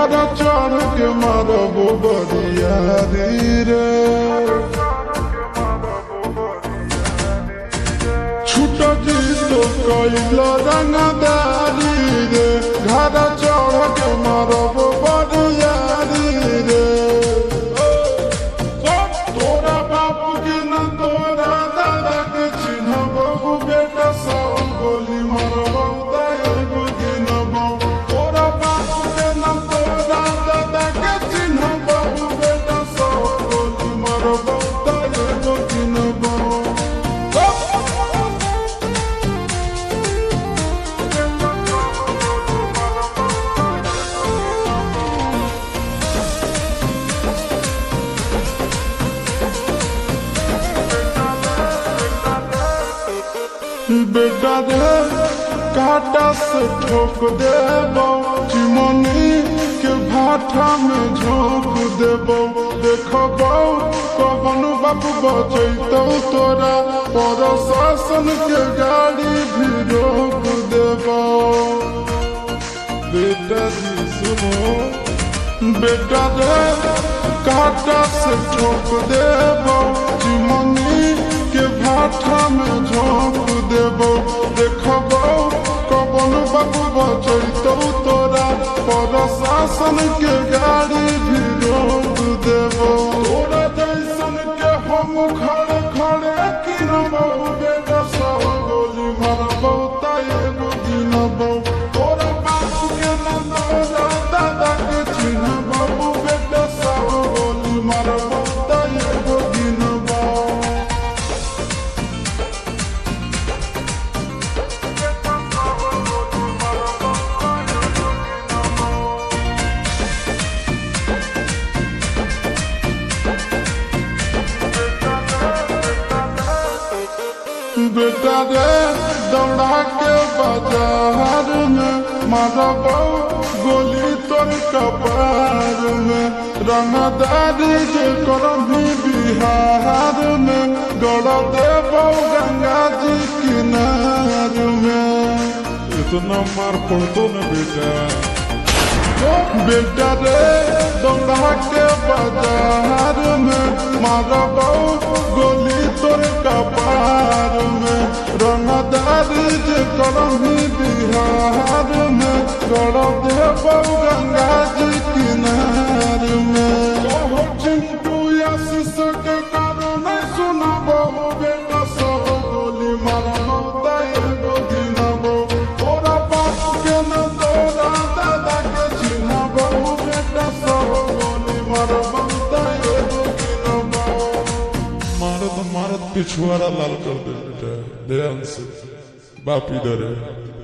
घरा चढ़ के मारबो बरियारी रे छूटा जी तो कैला रंगदारी रे घरा चढ़ के मारबो बरियारी रे तोरा बाप के न तोरा दादा के चिन्हबो बेटा सब गोली मारबो एगो गिनबो तोरा बाप के न तोरा दादा के चिन्हबो बेटा सब गोली मारबो एगो गिनबो बेटा रे काटा से ठोक देबो चिमनी के भाटा में झोंक देबो देखबो कवन बाप बचैतौ तोरा प्रशासन के गाड़ी भी रोक देबो बेटा जी सुनो बेटा रे काटा से ठोक देबो चिमनी के भाटा में झोंक देबो देखबो कवन बाबू बचैतौ तोरा प्रशासन के गाड़ी भी रोक देबो तोरा जैसन के हम खड़े खड़े किनबो बेटा सब गोली मारबो एगो गिनबो तोरा बाप के न तोरा दादा के चिन्हबो बेटा सब गोली मारबो एगो गिनबो बेटा रे दौड़ा के बाजार में मारबो गोली तोर कपार में रंगदारी जे करभी बिहार में गड़ देबो गंगा जी किनार में इतना मार पड़तो न बेटा रे दौड़ा के बाजार में मारबो गोली तोर कपार में रंगदारी जे करही बिहार में गड़ देबो गंगा जी किनार में चिंटू आशीष के कारण सुनबो बेटा सब गोली मारबो एगो गिनबो तोरा बाप के न तोरा दादा के चिन्हबो बेटा सब गोली मारबो एगो गिनबो मारत मारत पिछुआरा लाल कर दे बेटा ध्यान से बाप इधर है।